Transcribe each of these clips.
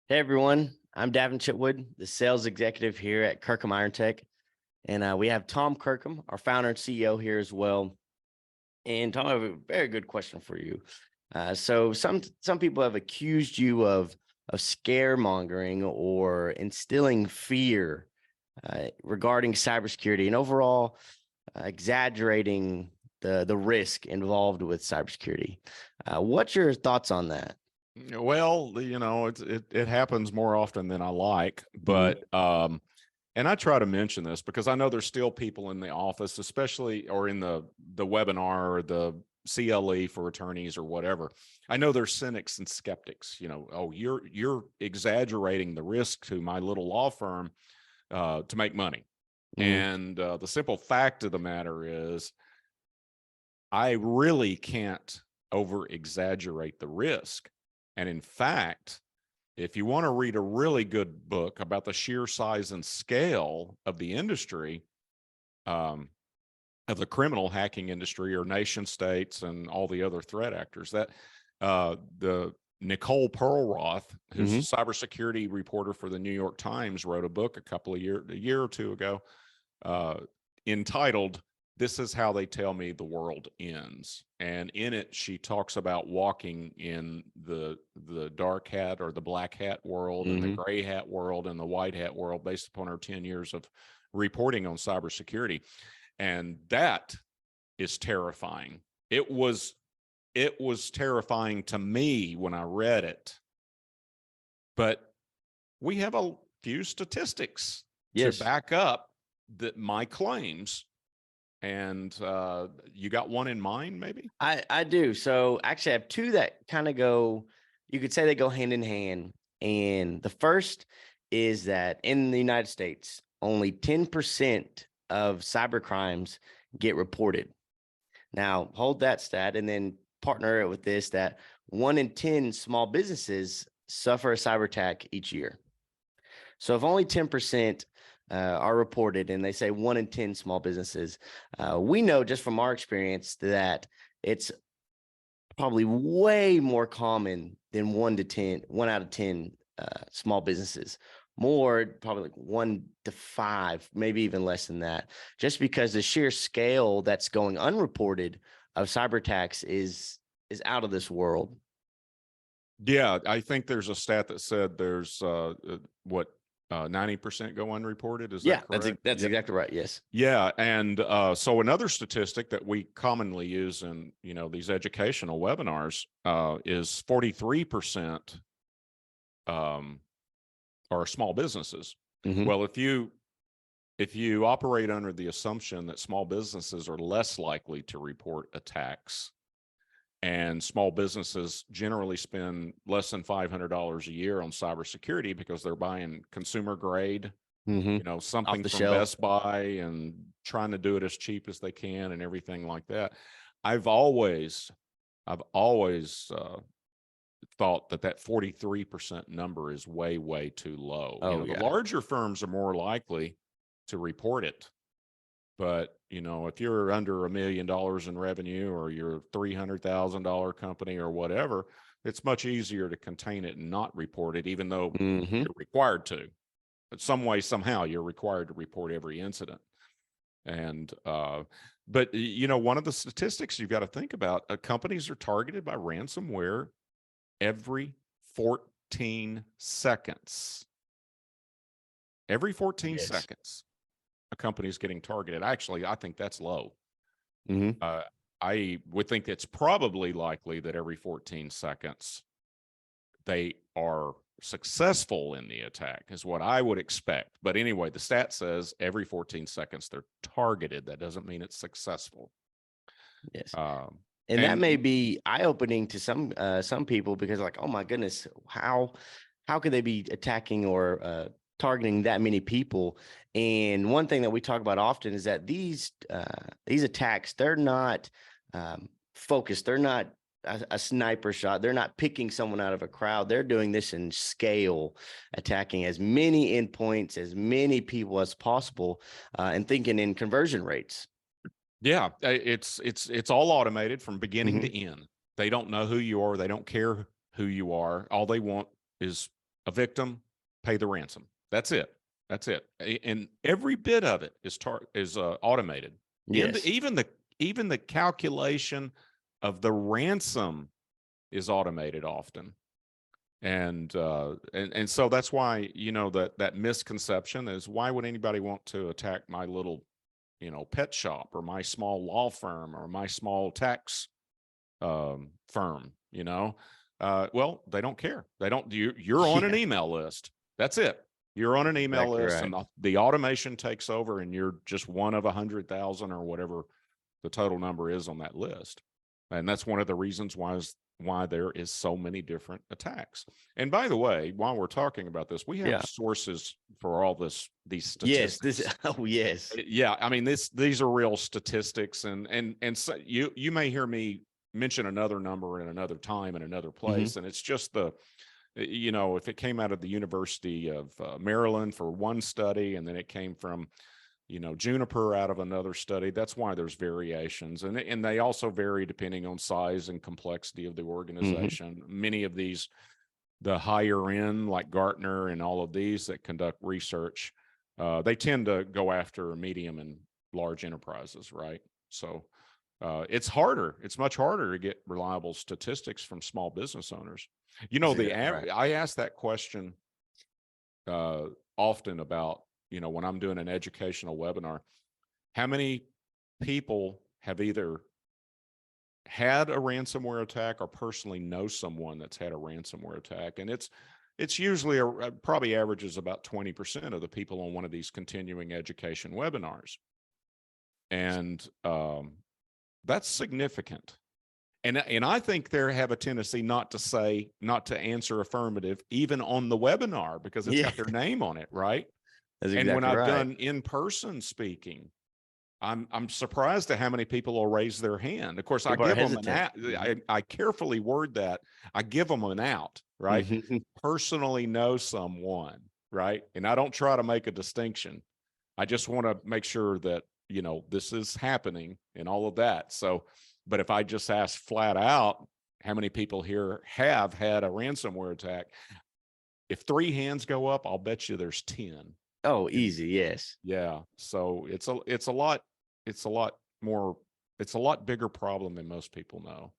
Hey everyone, I'm Davin Chitwood, the sales executive here at Kirkham Iron Tech, and we have Tom Kirkham, our founder and CEO, here as well. And Tom, I have a very good question for you. So some people have accused you of scaremongering or instilling fear regarding cybersecurity and overall exaggerating the risk involved with cybersecurity. What's your thoughts on that? Well, it happens more often than I like, but and I try to mention this because I know there's still people in the office, especially or in the webinar or the CLE for attorneys or whatever. I know there's cynics and skeptics. Oh, you're exaggerating the risk to my little law firm to make money. And the simple fact of the matter is, I really can't over exaggerate the risk. And in fact, if you want to read a really good book about the sheer size and scale of the industry, of the criminal hacking industry or nation states and all the other threat actors, that the Nicole Perlroth, who's a cybersecurity reporter for the New York Times, wrote a book a year or two ago, entitled "This is How They Tell Me the World Ends." And in it, she talks about walking in the dark hat or the black hat world and the gray hat world and the white hat world based upon her 10 years of reporting on cybersecurity. And that is terrifying. It was terrifying to me when I read it. But we have a few statistics to back up my claims. And you got one in mind, maybe? I do. So actually, I have two that kind of go, you could say they go hand in hand. And the first is that in the United States, only 10% of cybercrimes get reported. Now, hold that stat and then partner it with this, that 1 in 10 small businesses suffer a cyber attack each year. So if only 10% are reported, and they say 1 in 10 small businesses, we know just from our experience that it's probably way more common than 1 out of 10 small businesses. More, probably like 1 to 5, maybe even less than that, just because the sheer scale that's going unreported of cyber attacks is out of this world. Yeah, I think there's a stat that said there's 90% go unreported. Is that correct? That's exactly right. Yes. Yeah. And so another statistic that we commonly use in, these educational webinars is 43% are small businesses. Well, if you operate under the assumption that small businesses are less likely to report attacks, and small businesses generally spend less than $500 a year on cybersecurity because they're buying consumer grade, something from shelf. Best Buy and trying to do it as cheap as they can and everything like that. I've always thought that 43% number is way, way too low. The larger firms are more likely to report it. But, if you're under $1 million in revenue or you're a $300,000 company or whatever, it's much easier to contain it and not report it, even though you're required to. But some way, somehow, you're required to report every incident. And, but, one of the statistics you've got to think about, companies are targeted by ransomware every 14 seconds. Every 14 seconds. A company is getting targeted. Actually, I think that's low. I would think it's probably likely that every 14 seconds they are successful in the attack is what I would expect. But anyway, the stat says every 14 seconds they're targeted. That doesn't mean it's successful. Yes. And that may be eye-opening to some people, because like, oh my goodness, how could they be attacking or targeting that many people? And one thing that we talk about often is that these attacks, they're not focused. They're not a sniper shot. They're not picking someone out of a crowd. They're doing this in scale, attacking as many endpoints, as many people as possible, and thinking in conversion rates. Yeah, it's all automated from beginning to end. They don't know who you are. They don't care who you are. All they want is a victim, pay the ransom. That's it. That's it. And every bit of it is automated. Yes. And even the calculation of the ransom is automated often. And so that's why, that misconception is, why would anybody want to attack my little, pet shop, or my small law firm, or my small tax firm? Well, they don't care. They don't. You're on an email list. That's it. You're on an email list, and the automation takes over, and you're just one of 100,000 or whatever the total number is on that list. And that's one of the reasons why there is so many different attacks. And by the way, while we're talking about this, we have sources for all these statistics. Yes. Yeah, I mean, these are real statistics, and so you may hear me mention another number in another time in another place, and it's just if it came out of the University of Maryland for one study, and then it came from Juniper out of another study, that's why there's variations. And they also vary depending on size and complexity of the organization. Many of these, the higher end, like Gartner and all of these that conduct research, they tend to go after medium and large enterprises, right? So it's harder. It's much harder to get reliable statistics from small business owners. I ask that question often about, when I'm doing an educational webinar, how many people have either had a ransomware attack or personally know someone that's had a ransomware attack? And it's usually probably averages about 20% of the people on one of these continuing education webinars. And that's significant. And I think they have a tendency not to answer affirmative even on the webinar, because it's got their name on it, right? That's and exactly when I've right. done in-person speaking, I'm surprised at how many people will raise their hand. Of course, People I are give them an hesitant. out. I carefully word that. I give them an out, right? Personally know someone, right? And I don't try to make a distinction. I just want to make sure that, this is happening and all of that. So, but if I just ask flat out, how many people here have had a ransomware attack? If 3 hands go up, I'll bet you there's 10. Oh, easy. Yes. Yeah. So it's a lot bigger problem than most people know.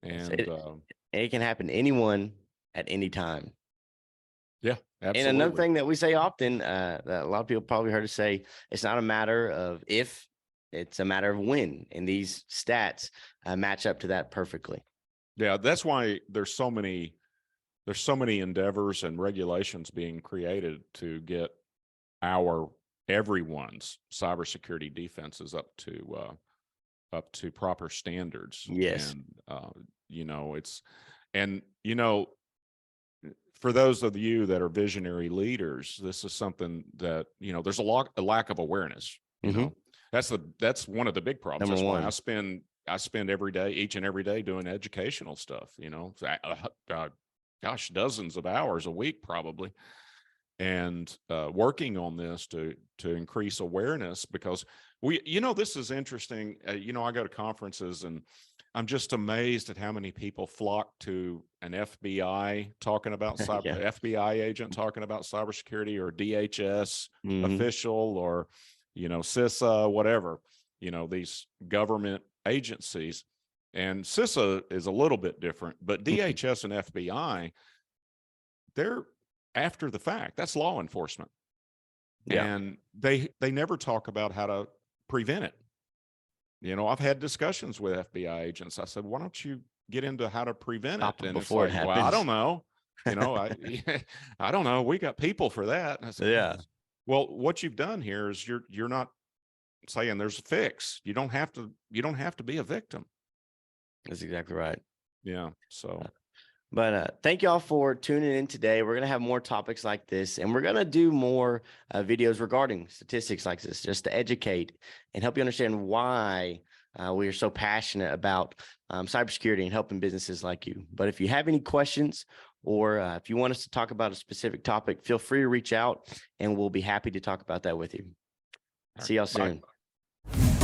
And it can happen to anyone at any time. Yeah, absolutely. And another thing that we say often, that a lot of people probably heard us say, it's not a matter of if, it's a matter of when. And these stats match up to that perfectly. Yeah, that's why there's so many endeavors and regulations being created to get everyone's cybersecurity defenses up to proper standards. Yes. And for those of you that are visionary leaders, this is something that, there's a lack of awareness. That's one of the big problems. That's why I spend each and every day doing educational stuff, dozens of hours a week probably, and working on this to increase awareness, because this is interesting. I go to conferences and I'm just amazed at how many people flock to an FBI talking about FBI agent talking about cybersecurity, or DHS official, or CISA, whatever, these government agencies. And CISA is a little bit different, but DHS and FBI, they're after the fact. That's law enforcement. And they never talk about how to prevent it. I've had discussions with FBI agents. I said, why don't you get into how to prevent it? And before it's it happens. Well, I don't know. I don't know. We got people for that. And I said, well, what you've done here is you're not saying there's a fix. You don't have to be a victim. That's exactly right. Yeah. So, but thank you all for tuning in today. We're going to have more topics like this, and we're going to do more videos regarding statistics like this, just to educate and help you understand why we are so passionate about cybersecurity and helping businesses like you. But if you have any questions, or if you want us to talk about a specific topic, feel free to reach out and we'll be happy to talk about that with you. See y'all soon. Bye.